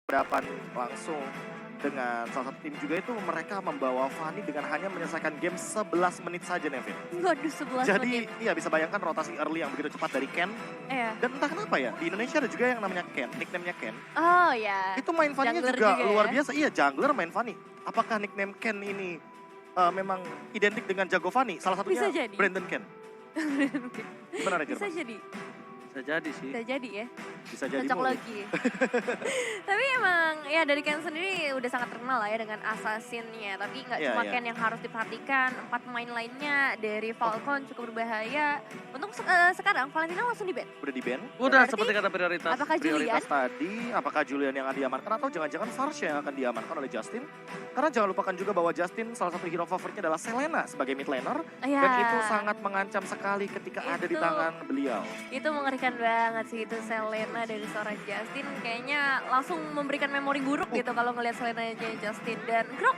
berhadapan langsung dengan salah satu tim juga itu mereka membawa Fanny dengan hanya menyelesaikan game 11 menit saja, Nevin. Waduh, 11 Jadi menit. iya bisa bayangkan rotasi early yang begitu cepat dari Ken. Iya. Dan entah kenapa ya, di Indonesia ada juga yang namanya Ken, nickname-nya Ken. Oh ya. Itu main Fanny-nya Jungler juga juga luar ya? biasa. Iya, jungler main Fanny. Apakah nickname Ken ini memang identik dengan jago Fanny? Salah satunya Bisa jadi. Brandon Ken. Gimana Ranger? Bisa jadi. Bisa jadi sih. Bisa jadi ya. Bisa jadi Cocok mulai. lagi. Tapi emang ya dari Ken sendiri udah sangat terkenal lah ya dengan assassin-nya. Tapi nggak Iya, cuma iya. Ken yang harus diperhatikan. 4 pemain lainnya dari Falcon cukup berbahaya. Untuk sekarang Valentina langsung di-ban. Udah di ban. Udah Berarti seperti kata prioritas. Apakah Julian? Prioritas tadi, apakah Julian yang akan diamankan atau jangan-jangan Farsha yang akan diamankan oleh Justin? Karena jangan lupakan juga bahwa Justin salah satu hero favoritnya adalah Selena sebagai mid laner. Ya, Dan itu sangat mengancam sekali ketika ada di Itu- tangan beliau. itu mengerikan banget sih itu Selena dari seorang Justin. Kayaknya langsung memberikan memori buruk gitu kalau ngelihat Selena-nya Justin. Dan Grok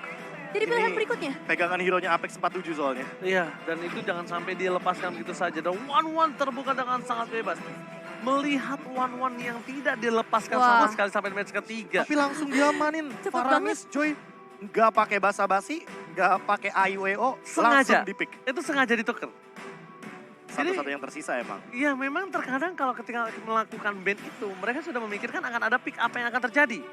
jadi pilihan Ini- berikutnya. Pegangan hero-nya Apex 47 soalnya. Iya, dan itu jangan sampai dilepaskan begitu saja. Dan 1-1 terbuka dengan sangat bebas. Melihat 1-1 yang tidak dilepaskan Wah. sama sekali sampai match ketiga. Tapi langsung diamanin. Cepet Faramis, Joy. Nggak pakai basa-basi, nggak pakai AIWO, Sengaja. langsung dipick. Itu sengaja ditukar. Satu-satu yang tersisa emang. Iya, memang terkadang kalau ketika melakukan ban itu, mereka sudah memikirkan akan ada pick apa yang akan terjadi.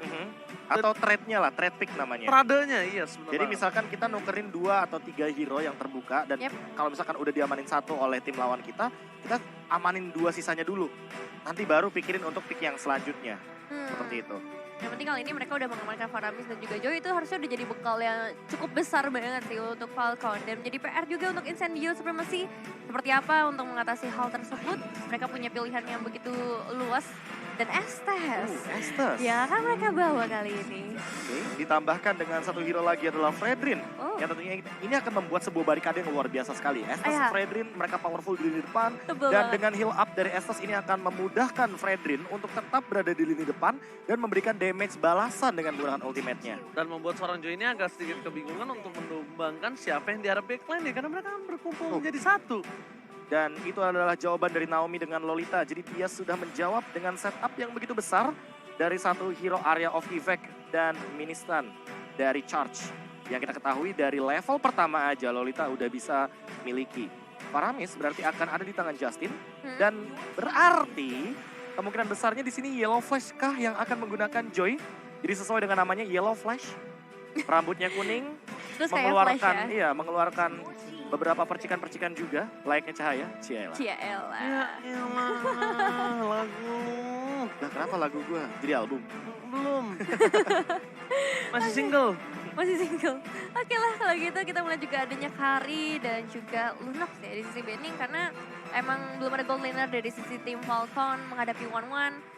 Atau trade-nya lah, trade pick namanya. Pradenya, iya sebenarnya. Jadi misalkan kita nukerin 2 atau 3 hero yang terbuka dan Yep. kalau misalkan udah diamanin satu oleh tim lawan kita amanin 2 sisanya dulu. Nanti baru pikirin untuk pick yang selanjutnya. Seperti itu. Yang penting kali ini mereka udah mengamankan Faramis dan juga Joy, itu harusnya udah jadi bekal yang cukup besar banget sih untuk Falcon. Dan menjadi PR juga untuk Incendio Supremacy. Seperti apa untuk mengatasi hal tersebut. Mereka punya pilihan yang begitu luas. Dan Estes. Estes. Ya kan mereka bawa kali ini. Oke, ditambahkan dengan satu hero lagi adalah Fredrin. Oh, Yang tentunya ini akan membuat sebuah barikade yang luar biasa sekali. Estes, Iya. Fredrin, mereka powerful di lini depan. tebel Dan banget. dengan heal up dari Estes ini akan memudahkan Fredrin untuk tetap berada di lini depan dan memberikan damage balasan dengan menggunakan ultimate-nya. Dan membuat seorang Joy ini agak sedikit kebingungan untuk menumbangkan siapa yang diarah backline ya. Karena mereka akan berkumpul menjadi satu. Dan itu adalah jawaban dari Naomi dengan Lolita. Jadi dia sudah menjawab dengan setup yang begitu besar dari satu hero Area of Effect dan Ministan dari Charge. Yang kita ketahui dari level pertama aja Lolita udah bisa miliki. Faramis berarti akan ada di tangan Justin. Dan berarti kemungkinan besarnya di sini Yellow Flash kah yang akan menggunakan Joy. Jadi sesuai dengan namanya Yellow Flash. Rambutnya kuning, Terus kayak Flash mengeluarkan ya. iya, mengeluarkan beberapa percikan-percikan juga, layaknya cahaya. Ciela. Cia Ella. Ya elah, lagu. Lah kenapa lagu gua jadi album? Belum. Masih single. Masih single. Oke lah kalau gitu kita mulai juga adanya Kari dan juga Lunox ya di sisi banning. Karena emang belum ada gold laner dari sisi tim Falcon menghadapi 1-1.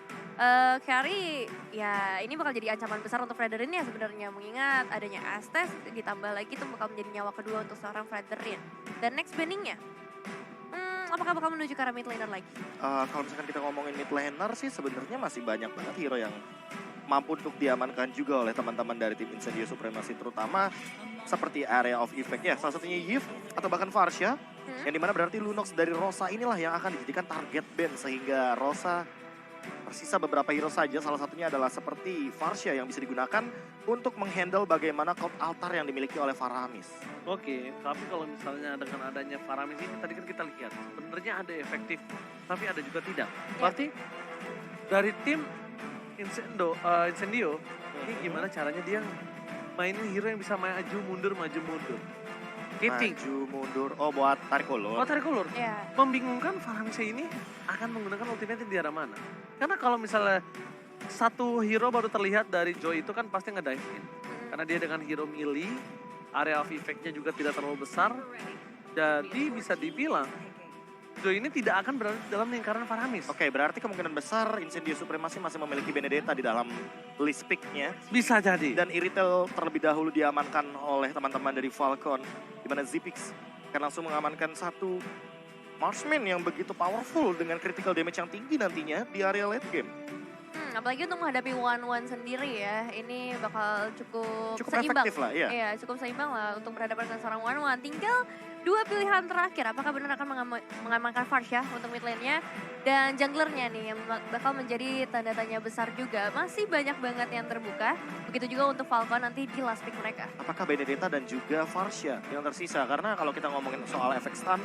Kari ya ini bakal jadi ancaman besar untuk Fredrin ya sebenarnya. Mengingat adanya Estes ditambah lagi itu bakal menjadi nyawa kedua untuk seorang Fredrin. Dan next banningnya, apakah bakal menuju ke arah mid laner lagi? Kalau misalkan kita ngomongin mid laner sih sebenarnya masih banyak banget hero yang mampu untuk diamankan juga oleh teman-teman dari tim Incendio Supremacy, terutama seperti Area of Effect ya, salah satunya Yves atau bahkan Farsha, yang dimana berarti Lunox dari Rosa inilah yang akan dijadikan target ban sehingga Rosa tersisa beberapa hero saja, salah satunya adalah seperti Farsha yang bisa digunakan untuk menghandle bagaimana cult altar yang dimiliki oleh Faramis. Oke, tapi kalau misalnya dengan adanya Faramis ini tadi kan kita lihat sebenarnya ada efektif, tapi ada juga tidak. Berarti dari tim Incendio ini gimana caranya dia mainin hero yang bisa maju mundur. Kitting. Maju mundur, oh buat tarik ulur. Oh tarik ulur. Ya. Membingungkan Faramis ini akan menggunakan ultimate di arah mana. Karena kalau misalnya satu hero baru terlihat dari Joy itu kan pasti nge-dive in. Karena dia dengan hero melee, area of effect-nya juga tidak terlalu besar. Jadi bisa dibilang Joy ini tidak akan berada dalam lingkaran Faramis. Oke, berarti kemungkinan besar Incendio Supremacy masih memiliki Benedetta di dalam list pick-nya. Bisa jadi. Dan Iritel terlebih dahulu diamankan oleh teman-teman dari Falcon. Di mana Zipix akan langsung mengamankan satu Marksman yang begitu powerful dengan critical damage yang tinggi nantinya di area late game. Apalagi untuk menghadapi one-one sendiri ya, ini bakal cukup Cukup seimbang. efektif lah, iya. Iya, cukup seimbang lah untuk berhadapan dengan seorang one-one. Tinggal dua pilihan terakhir, apakah benar akan mengamankan Farsha untuk mid lane-nya dan junglernya nih yang bakal menjadi tanda tanya besar juga. Masih banyak banget yang terbuka, begitu juga untuk Falcon nanti di last pick mereka. Apakah Benedetta dan juga Farsha yang tersisa? Karena kalau kita ngomongin soal efek stun,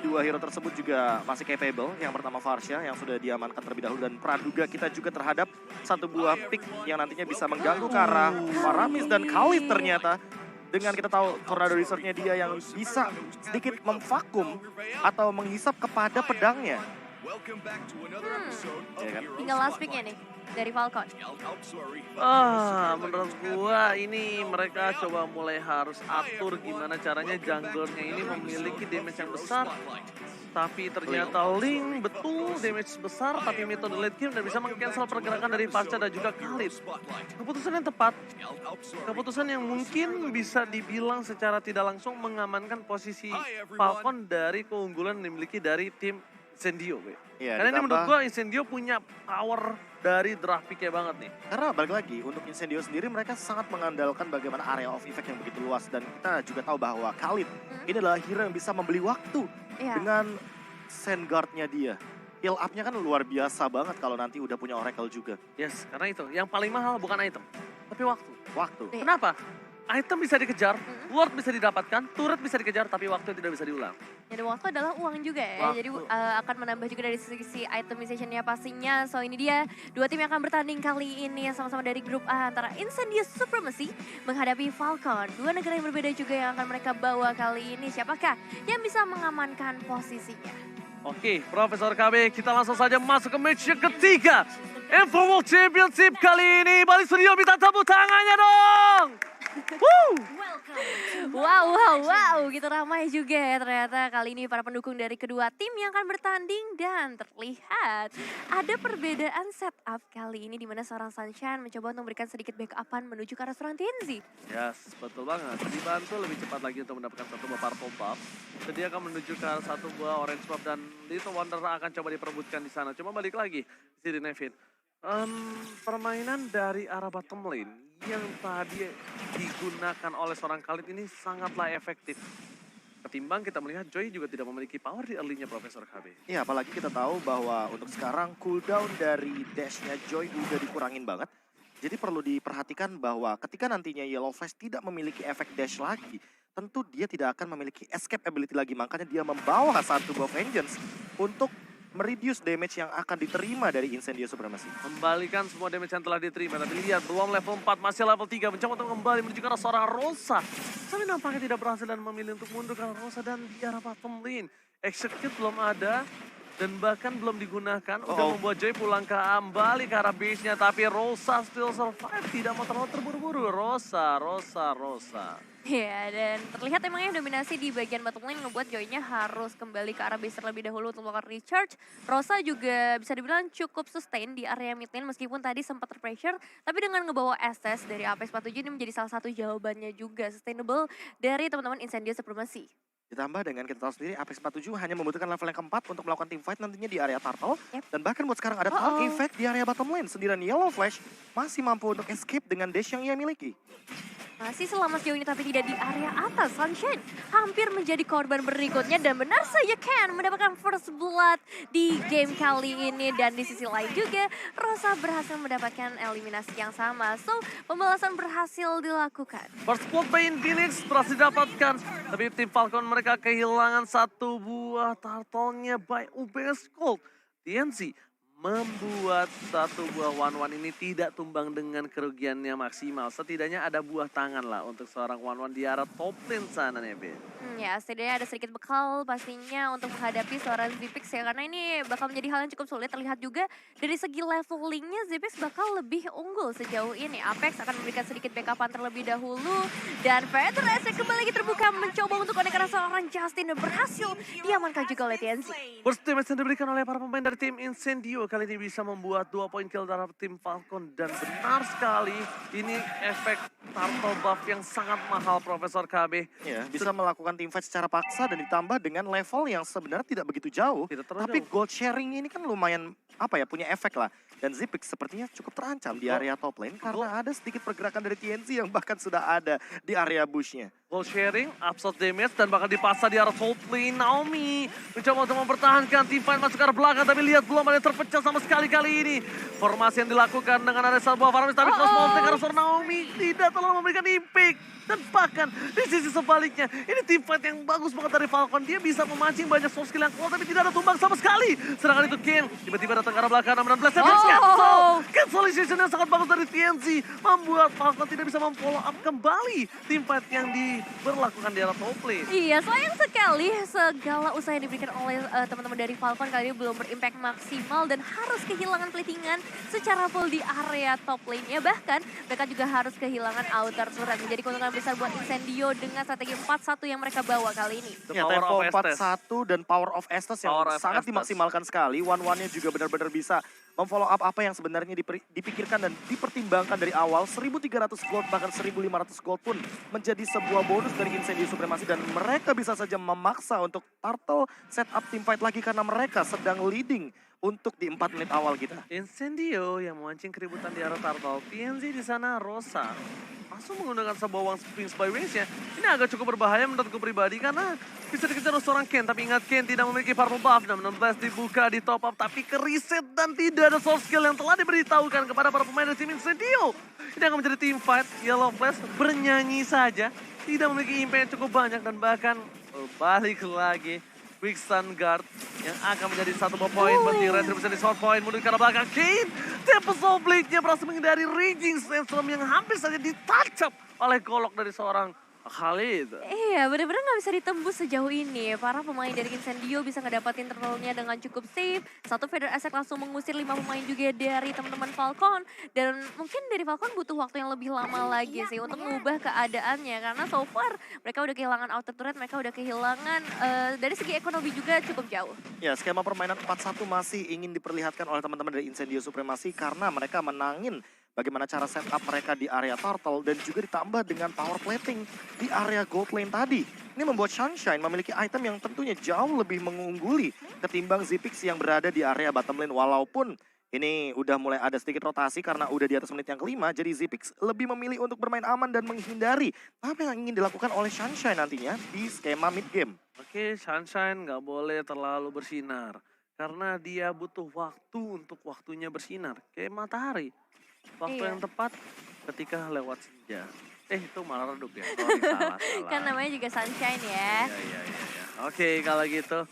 dua hero tersebut juga masih capable. Yang pertama Farsha yang sudah diamankan terlebih dahulu dan praduga kita juga terhadap satu buah pick yang nantinya bisa mengganggu ke arah Faramis dan Khalid ternyata. Dengan kita tahu tornado research-nya dia yang bisa sedikit memvakum atau menghisap kepada pedangnya. Ya kan? Tinggal last pick-nya nih dari Falcon. Menurut gua ini mereka coba mulai harus atur gimana caranya junglernya ini memiliki damage yang besar. Tapi ternyata Link betul damage besar tapi metode late game dan bisa meng-cancel pergerakan dari Farsha dan juga Khalid. Keputusan yang tepat, keputusan yang mungkin bisa dibilang secara tidak langsung mengamankan posisi Falcon dari keunggulan yang dimiliki dari tim Incendio. Iya, Karena ini ditambah- menurut gua Incendio punya power dari draft pick-nya banget nih. Karena balik lagi, untuk Incendio sendiri mereka sangat mengandalkan bagaimana area of effect yang begitu luas. Dan kita juga tahu bahwa Khalid ini adalah hero yang bisa membeli waktu Iya. dengan Sandguard-nya dia. Heal up-nya kan luar biasa banget kalau nanti udah punya Oracle juga. Yes, karena itu. Yang paling mahal bukan item, tapi waktu. Waktu. Iya. Kenapa? Item bisa dikejar, Lord bisa didapatkan, turret bisa dikejar, tapi waktu tidak bisa diulang. Jadi waktu adalah uang juga ya, Waktu. jadi akan menambah juga dari sisi itemization-nya pastinya. So ini dia dua tim yang akan bertanding kali ini sama-sama dari grup A antara Incendious Supremacy menghadapi Falcon. Dua negara yang berbeda juga yang akan mereka bawa kali ini. Siapakah yang bisa mengamankan posisinya? Oke, Profesor KB, kita langsung saja masuk ke match yang ketiga. Info World Championship kali ini, balik studio minta tepuk tangannya dong! Woo! Wow, gitu ramai juga ya ternyata kali ini para pendukung dari kedua tim yang akan bertanding dan terlihat ada perbedaan setup kali ini di mana seorang Sunshine mencoba untuk memberikan sedikit backupan menuju ke arah seorang Tenzi. Yes, betul banget. Dibantu lebih cepat lagi untuk mendapatkan satu buah purple buff. Jadi akan menuju ke arah satu buah orange buff dan Little Wonder akan coba diperebutkan di sana. Cuma balik lagi, si Nevin. Permainan dari arah bottom lane yang tadi digunakan oleh seorang Khalid ini sangatlah efektif. Ketimbang kita melihat Joy juga tidak memiliki power di early-nya Profesor KB. Iya, apalagi kita tahu bahwa untuk sekarang cooldown dari dash-nya Joy udah dikurangin banget. Jadi perlu diperhatikan bahwa ketika nantinya Yellow Flash tidak memiliki efek dash lagi, tentu dia tidak akan memiliki escape ability lagi. Makanya dia membawa satu buff Vengeance untuk mereduce damage yang akan diterima dari Incendio Supremacy. Membalikan semua damage yang telah diterima. Tapi lihat, belum level 4, masih level 3. Mencoba untuk kembali menuju ke arah seorang Rosa. Tapi nampaknya tidak berhasil dan memilih untuk mundur ke arah Rosa dan di arah bottom lane. Execute belum ada. Dan bahkan belum digunakan untuk membuat Joy pulang kembali ke arah base-nya. Tapi Rosa still survive. Tidak mau terlalu terburu-buru. Rosa. Ya, dan terlihat emangnya dominasi di bagian bottom lane ngebuat Joy-nya harus kembali ke arah base terlebih dahulu untuk melakukan recharge. Rosa juga bisa dibilang cukup sustain di area mid lane meskipun tadi sempat terpressure. Tapi dengan ngebawa SS dari Apex 47 ini menjadi salah satu jawabannya juga sustainable dari teman-teman Incendio Supremacy. Ditambah dengan kita tahu sendiri Apex 47 hanya membutuhkan level yang keempat untuk melakukan team fight nantinya di area turtle. Yep. Dan bahkan buat sekarang ada turtle effect di area bottom lane. Sendirian Yellow Flash masih mampu untuk escape dengan dash yang ia miliki. Masih selamat sejauh ini tapi tidak di area atas. Sunshine hampir menjadi korban berikutnya dan benar saja Ken mendapatkan first blood di game kali ini. Dan di sisi lain juga Rosa berhasil mendapatkan eliminasi yang sama. So pembalasan berhasil dilakukan. First blood by Infinix berhasil didapatkan. Tapi tim Falcon mereka kehilangan satu buah turtle-nya by UBS Gold. TNC membuat satu buah one-one ini tidak tumbang dengan kerugiannya maksimal. Setidaknya ada buah tangan lah untuk seorang one-one di arah top lane sana nih, Ben. Ya setidaknya ada sedikit bekal pastinya untuk menghadapi seorang Zipix ya. Karena ini bakal menjadi hal yang cukup sulit. Terlihat juga dari segi levelingnya Zipix bakal lebih unggul sejauh ini. Apex akan memberikan sedikit backupan terlebih dahulu. Dan Feather Essek kembali lagi terbuka mencoba untuk connect karena seorang Justin dan berhasil diamankan juga oleh TNC. Burst damage yang diberikan oleh para pemain dari tim Incendio kali ini bisa membuat 2 poin kill terhadap tim Falcon. Dan benar sekali, ini efek turtle buff yang sangat mahal Profesor KB. Ya, bisa melakukan teamfight secara paksa dan ditambah dengan level yang sebenarnya tidak begitu jauh. Tidak terlalu Tapi jauh. gold sharing ini kan lumayan punya efek lah. Dan Zipix sepertinya cukup terancam di area top lane karena ada sedikit pergerakan dari TNC yang bahkan sudah ada di area bushnya. Gold sharing, absorb damage, dan bakal dipaksa di arah top lane. Naomi mencoba untuk mempertahankan tim fight masuk ke arah belakang, tapi lihat belum ada yang terpecah sama sekali kali ini. Formasi yang dilakukan dengan ada sebuah Faramis, tapi cross molting karena seorang Naomi tidak terlalu memberikan impact. Dan bahkan di sisi sebaliknya, ini tim fight yang bagus banget dari Falcon. Dia bisa memancing banyak soft skill yang kuat, tapi tidak ada tumbang sama sekali. Sedangkan itu Ken, tiba-tiba datang ke arah belakang, namun blast cancelization yang sangat bagus dari TNC. Membuat Falcon tidak bisa memfollow up kembali tim fight yang diberlakukan di arah top lane. Iya, sayang sekali segala usaha yang diberikan oleh teman-teman dari Falcon kali ini belum berimpact maksimal dan harus kehilangan platingan secara full di area top lane-nya. Bahkan mereka juga harus kehilangan outer turret. Menjadi keuntungan besar buat Incendio dengan strategi 4-1 yang mereka bawa kali ini. The Ya, power tempo of Estes. 4-1 dan power of Estes yang Power of sangat Estes. dimaksimalkan sekali. One-one-nya juga benar-benar bisa memfollow up apa yang sebenarnya dipikirkan dan dipertimbangkan dari awal. 1.300 gold bahkan 1.500 gold pun menjadi sebuah bonus dari Incendio Supremacy. Dan mereka bisa saja memaksa untuk Turtle setup team fight lagi karena mereka sedang leading untuk di 4 menit awal kita. Incendio yang memancing keributan di arah Turtle. TNC di sana Rosa langsung menggunakan sebuah Wang Sphinx by Wings-nya. Ini agak cukup berbahaya menurutku pribadi karena bisa dikejar oleh seorang Ken. Tapi ingat Ken tidak memiliki purple buff. Dan 16 dibuka di top up tapi kereset dan tidak ada soft skill yang telah diberitahukan kepada para pemain dari tim Incendio. Ini akan menjadi team fight. Yellow Flash bernyanyi saja. Tidak memiliki impact yang cukup banyak dan bahkan balik lagi. Quick Sun Guard yang akan menjadi satu poin bagi Retribution di short point. Mundur ke arah belakang. Kane, Tempest Blade-nya berhasil menghindari Raging Sandstorm yang hampir saja ditacap oleh golok dari seorang Khalid. Iya, benar-benar nggak bisa ditembus sejauh ini. Para pemain dari Incendio bisa ngedapatin turtle-nya dengan cukup safe. Satu Feather Asset langsung mengusir 5 pemain juga dari teman-teman Falcon. Dan mungkin dari Falcon butuh waktu yang lebih lama lagi sih untuk mengubah keadaannya. Karena so far mereka udah kehilangan outer turret, mereka udah kehilangan dari segi ekonomi juga cukup jauh. Ya, skema permainan 4-1 masih ingin diperlihatkan oleh teman-teman dari Incendio Supremacy karena mereka menangin bagaimana cara setup mereka di area turtle dan juga ditambah dengan power plating di area gold lane tadi. Ini membuat Sunshine memiliki item yang tentunya jauh lebih mengungguli ketimbang Zipix yang berada di area bottom lane. Walaupun ini udah mulai ada sedikit rotasi karena udah di atas menit yang kelima, jadi Zipix lebih memilih untuk bermain aman dan menghindari apa yang ingin dilakukan oleh Sunshine nantinya di skema mid game. Oke, Sunshine nggak boleh terlalu bersinar. Karena dia butuh waktu untuk waktunya bersinar. Kayak matahari. Waktu Iya. yang tepat ketika lewat senja. Itu malah redup ya. Sorry, salah. Kan namanya juga Sunshine ya. Iya. Oke, kalau gitu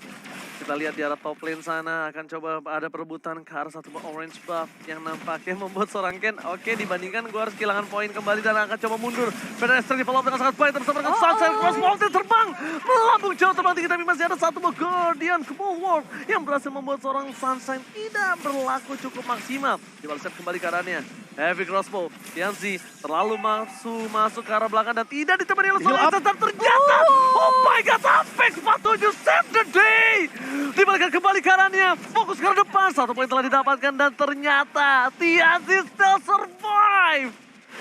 kita lihat di arah top lane sana akan coba ada perebutan ke arah satu orange buff yang nampaknya membuat seorang Ken. Oke, dibandingkan gue harus kehilangan poin kembali dan akan coba mundur. Pedestrian di follow up dengan sangat baik bersama dengan Sunshine Cross Mountain terbang. Melambung jauh terbang tinggi tapi masih ada satu Guardian ke Bulwark yang berhasil membuat seorang Sunshine tidak berlaku cukup maksimal. Dibalaskan kembali keadaannya. Heavy crossbow, Tianzi terlalu masuk ke arah belakang dan tidak ditemani oleh seorang tetap ternyata. Oh my god, Apex 47 save the day. Dibalikan kembali karannya, fokus ke arah depan. Satu poin telah didapatkan dan ternyata Tianzi still survive.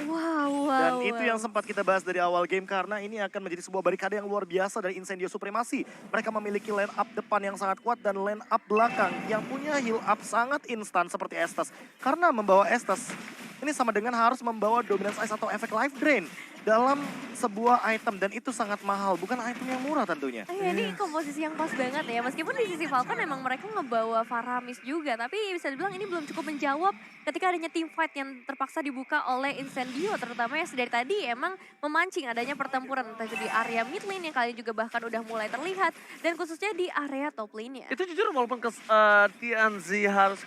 Wow. Dan itu yang sempat kita bahas dari awal game karena ini akan menjadi sebuah barikade yang luar biasa dari Incendio Supremacy. Mereka memiliki line up depan yang sangat kuat dan line up belakang yang punya heal up sangat instan seperti Estes. Karena membawa Estes ini sama dengan harus membawa Dominance Ice atau efek Life Drain dalam sebuah item dan itu sangat mahal, bukan item yang murah tentunya. Ini komposisi yang pas banget ya, meskipun di sisi Falcon emang mereka ngebawa Faramis juga, tapi bisa dibilang ini belum cukup menjawab ketika adanya team fight yang terpaksa dibuka oleh Incendio, terutama yang dari tadi emang memancing adanya pertempuran entah itu di area mid lane yang kali juga bahkan udah mulai terlihat, dan khususnya di area top lane-nya. Itu jujur walaupun Tianzi harus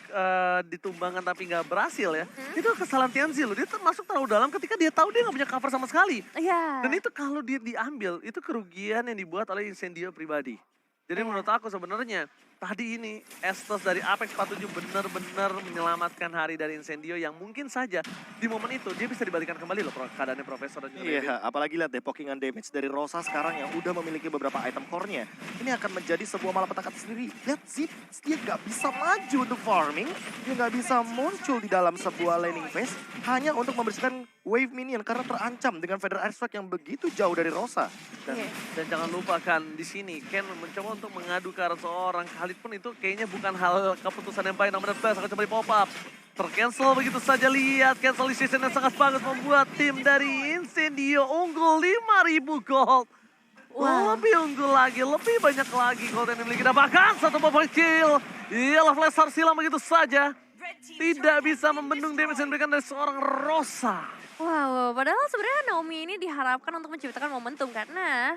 ditumbangkan tapi nggak berhasil ya. Itu kesalahan Tianzi loh, dia masuk terlalu dalam ketika dia tahu dia nggak punya cover sama sekali. Iya. Dan itu kalau dia diambil, itu kerugian yang dibuat oleh Incendio pribadi. Jadi menurut aku sebenarnya tadi ini Estes dari Apex 47 benar-benar menyelamatkan hari dari Incendio yang mungkin saja di momen itu dia bisa dibalikan kembali loh keadaannya Profesor dan juga David. Iya, apalagi lihat deh pokingan damage dari Rosa sekarang yang udah memiliki beberapa item core-nya. Ini akan menjadi sebuah malapetaka sendiri. Lihat Zip, dia nggak bisa maju untuk farming, dia nggak bisa muncul di dalam sebuah laning phase hanya untuk membersihkan wave minion karena terancam dengan Feather Airstrike yang begitu jauh dari Rosa. Dan jangan lupakan di sini Ken mencoba untuk mengadu ke arah seorang Khalid pun itu kayaknya bukan hal keputusan yang baik. Namun Bas akan coba di pop up. Tercancel begitu saja, lihat cancellation yang sangat bagus membuat tim dari Incendio unggul 5.000 gold. Wow. Lebih unggul lagi, lebih banyak lagi gold yang dimiliki. Dan bahkan satu point kill. Iyalah Flash silang begitu saja. Tidak bisa membendung damage yang diberikan dari seorang Rosa. Wow, padahal sebenarnya Naomi ini diharapkan untuk menciptakan momentum karena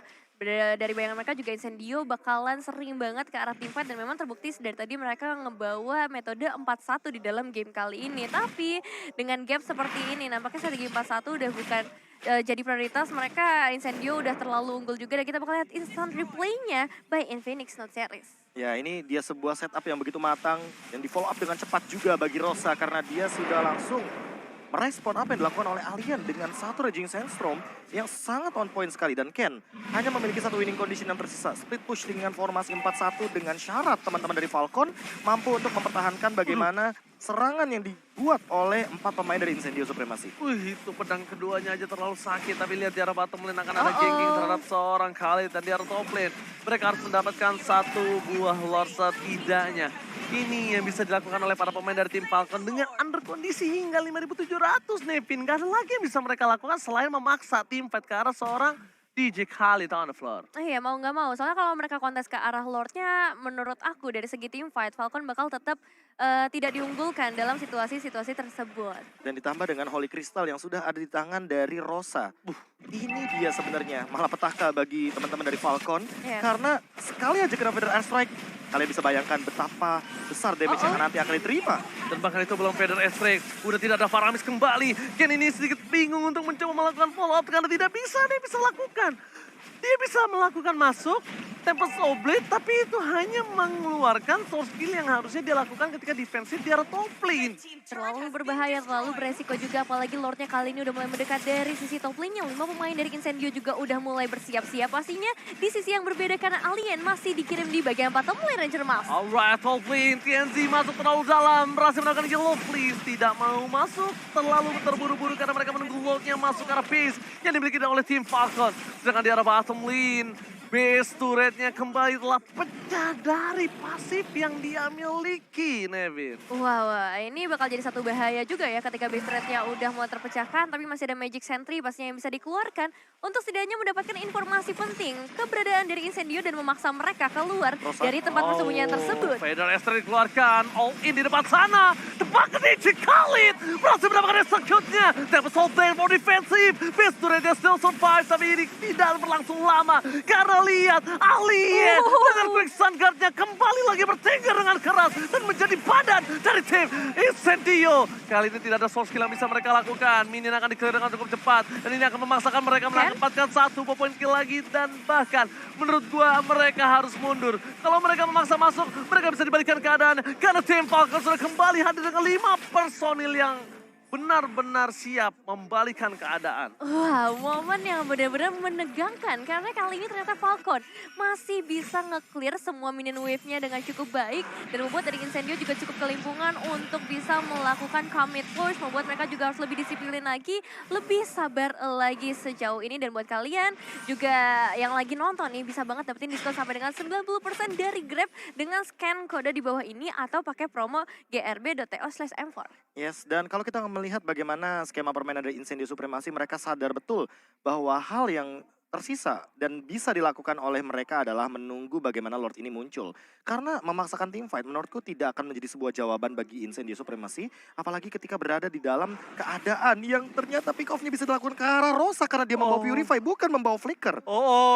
dari bayangan mereka juga Incendio bakalan sering banget ke arah teamfight dan memang terbukti dari tadi mereka ngebawa metode 4-1 di dalam game kali ini. Tapi dengan gap seperti ini nampaknya strategi 4-1 udah bukan jadi prioritas mereka. Incendio udah terlalu unggul juga dan kita bakal lihat instant replaynya by Infinix Note Series. Ya, ini dia sebuah setup yang begitu matang dan di follow up dengan cepat juga bagi Rosa karena dia sudah langsung merespon apa yang dilakukan oleh Alien dengan satu Raging Sandstorm yang sangat on point sekali. Dan Ken hanya memiliki satu winning condition yang tersisa. Split push dengan formasi 4-1 dengan syarat teman-teman dari Falcon mampu untuk mempertahankan bagaimana serangan yang dibuat oleh 4 pemain dari Incendio Supremacy. Itu pedang keduanya aja terlalu sakit. Tapi lihat di arah bottom lane akan ada ganking terhadap seorang Khalid. Dan di arah top lane mereka harus mendapatkan satu buah Lord setidaknya. Ini yang bisa dilakukan oleh para pemain dari tim Falcon dengan under kondisi hingga 5.700 Nevin. Gak ada lagi yang bisa mereka lakukan selain memaksa tim fight ke arah seorang DJ Khalid on the floor. Iya mau nggak mau, soalnya kalau mereka kontes ke arah Lordnya menurut aku dari segi team fight Falcon bakal tetap tidak diunggulkan dalam situasi-situasi tersebut. Dan ditambah dengan Holy Crystal yang sudah ada di tangan dari Rosa. Ini dia sebenarnya malapetaka bagi teman-teman dari Falcon. Karena sekali aja kena Feather Airstrike, kalian bisa bayangkan betapa besar damage yang nanti akan diterima. Dan bahkan itu belum Feather Airstrike, udah tidak ada Faramis kembali. Ken ini sedikit bingung untuk mencoba melakukan follow up karena tidak bisa, dia bisa lakukan. Dia bisa melakukan masuk, Tempest Oblate, tapi itu hanya mengeluarkan source kill yang harusnya dia lakukan ketika defensif di arah top lane. Terlalu berbahaya, terlalu beresiko juga, apalagi Lordnya kali ini udah mulai mendekat dari sisi top lane-nya. 5 pemain dari Incendio juga udah mulai bersiap-siap. Pastinya di sisi yang berbeda karena Alien masih dikirim di bagian bottom lane Ranger Mouse. Alright, top lane, TNZ masuk terlalu dalam, berhasil melakukan yellow please. Tidak mau masuk, terlalu terburu-buru karena mereka menunggu Lordnya masuk ke arah base yang dimiliki oleh tim Falcon. Sedangkan di arah bottom lane, base turretnya kembali telah pecah dari pasif yang dia miliki, Nevin. Wow, ini bakal jadi satu bahaya juga ya ketika base turretnya udah mulai terpecahkan, tapi masih ada Magic Sentry pastinya yang bisa dikeluarkan untuk setidaknya mendapatkan informasi penting keberadaan dari Incendio dan memaksa mereka keluar dari tempat persembunyian tersebut. Feather Airstrike dikeluarkan, all in di depan sana, tepat ke DJ Khalid, berhasil mendapatkan execute-nya. Tempest Hold Lane for defensive, base turretnya still survive, tapi ini tidak berlangsung lama karena lihat Alien dengan quick sun guard-nya kembali lagi bertengger dengan keras dan menjadi badan dari tim Incendio. Kali ini tidak ada source kill yang bisa mereka lakukan. Minion akan di-clear dengan cukup cepat dan ini akan memaksakan mereka mendapatkan satu point kill lagi dan bahkan menurut gua mereka harus mundur. Kalau mereka memaksa masuk, mereka bisa dibalikan keadaan karena tim Falcon sudah kembali hadir dengan 5 personil yang benar-benar siap membalikan keadaan. Wah, momen yang benar-benar menegangkan karena kali ini ternyata Falcon masih bisa nge-clear semua minion wave-nya dengan cukup baik dan membuat dari Incendio juga cukup kelimpungan untuk bisa melakukan commit push, membuat mereka juga harus lebih disiplin lagi, lebih sabar lagi sejauh ini. Dan buat kalian juga yang lagi nonton nih bisa banget dapetin diskon sampai dengan 90% dari Grab dengan scan kode di bawah ini atau pakai promo grb.to/m4. Yes, dan kalau kita melihat bagaimana skema permainan dari Incendio Supremacy, mereka sadar betul bahwa hal yang tersisa dan bisa dilakukan oleh mereka adalah menunggu bagaimana Lord ini muncul. Karena memaksakan team fight menurutku tidak akan menjadi sebuah jawaban bagi Incendio Supremacy, apalagi ketika berada di dalam keadaan yang ternyata pick off-nya bisa dilakukan ke arah Rosa karena dia membawa Purify, bukan membawa Flicker.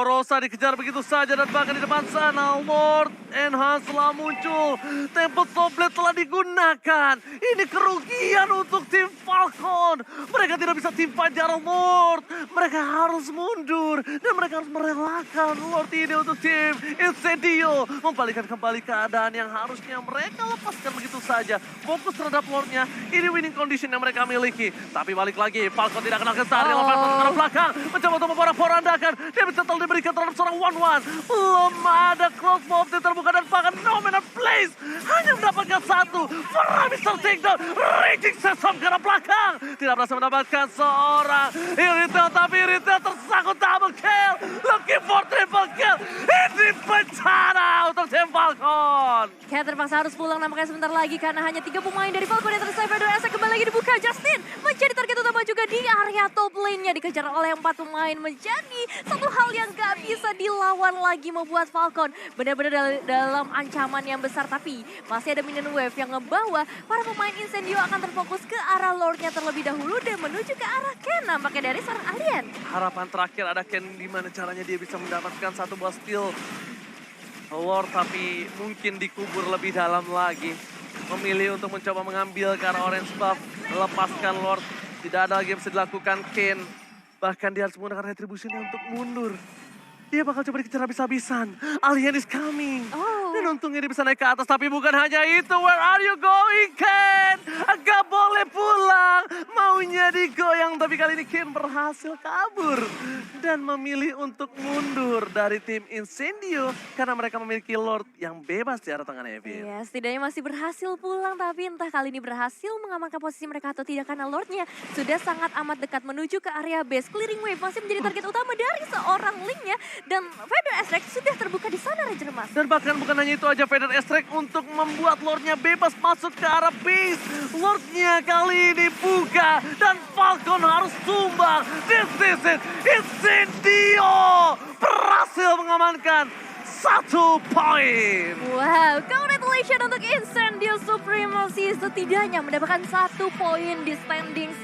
Rosa dikejar begitu saja dan bahkan di depan sana Lord Enhance telah muncul. Tempest Oblate telah digunakan. Ini kerugian untuk tim Falcon. Mereka tidak bisa team fight di arah Lord. Mereka harus mundur. dan mereka harus merelakan Lord ini untuk tim Incendio. Membalikkan kembali keadaan yang harusnya mereka lepaskan begitu saja. Fokus terhadap Lordnya, ini winning condition yang mereka miliki. Tapi balik lagi, Falcon tidak kenal kesan, dia lepas ke arah belakang. Mencoba untuk memporak-porandakan, dia bisa diberikan terhadap seorang One-One. Belum ada close move terbuka dan bahkan no man place. Hanya mendapatkan satu. Farah Mr. Takedown, raging sesam ke arah belakang. Tidak berhasil mendapatkan seorang Irithel, tapi Irithel tersangkut double kill. Looking for triple kill. Ini bencana untuk tim Falcon. Cat terpaksa harus pulang nampaknya sebentar lagi karena hanya 3 pemain dari Falcon yang tersave. Esek kembali lagi dibuka. Justin menjadi target utama juga di area top lane-nya. Dikejar oleh 4 pemain menjadi satu hal yang gak bisa dilawan lagi membuat Falcon benar-benar dalam ancaman yang besar. Tapi masih ada minion wave yang ngebawa para pemain Incendio akan terfokus ke arah Lord-nya terlebih dahulu dan menuju ke arah Ken nampaknya dari seorang alien. Harapan terakhir ada Ken, gimana caranya dia bisa mendapatkan satu buah steal Lord, tapi mungkin dikubur lebih dalam lagi. Memilih untuk mencoba mengambil ke arah orange buff, melepaskan Lord. Tidak ada lagi yang bisa dilakukan Ken. Bahkan dia harus menggunakan retribusinya untuk mundur. Dia bakal coba dikejar habis-habisan. Alien is coming. Dan untungnya dia bisa naik ke atas. Tapi bukan hanya itu. Where are you going, Ken? Gak boleh pulang. Maunya digoyang. Tapi kali ini Ken berhasil kabur. Dan memilih untuk mundur dari tim Incendio. Karena mereka memiliki Lord yang bebas di arah tangan Evil. Iya, setidaknya masih berhasil pulang. Tapi entah kali ini berhasil mengamankan posisi mereka atau tidak. Karena Lordnya sudah sangat amat dekat menuju ke area base. Clearing Wave masih menjadi target utama dari seorang Link-nya. Dan Vader Ezreal sudah terbuka di sana, Ranger Mas. Dan bahkan bukan hanya itu aja, Vader Ezreal untuk membuat Lordnya bebas masuk ke arah base. Lordnya kali ini buka dan Falcon harus tumbang. This is it, Incendio berhasil mengamankan 1 poin. Wow, congratulations untuk Incendio Supremacy. Setidaknya mendapatkan 1 poin di standings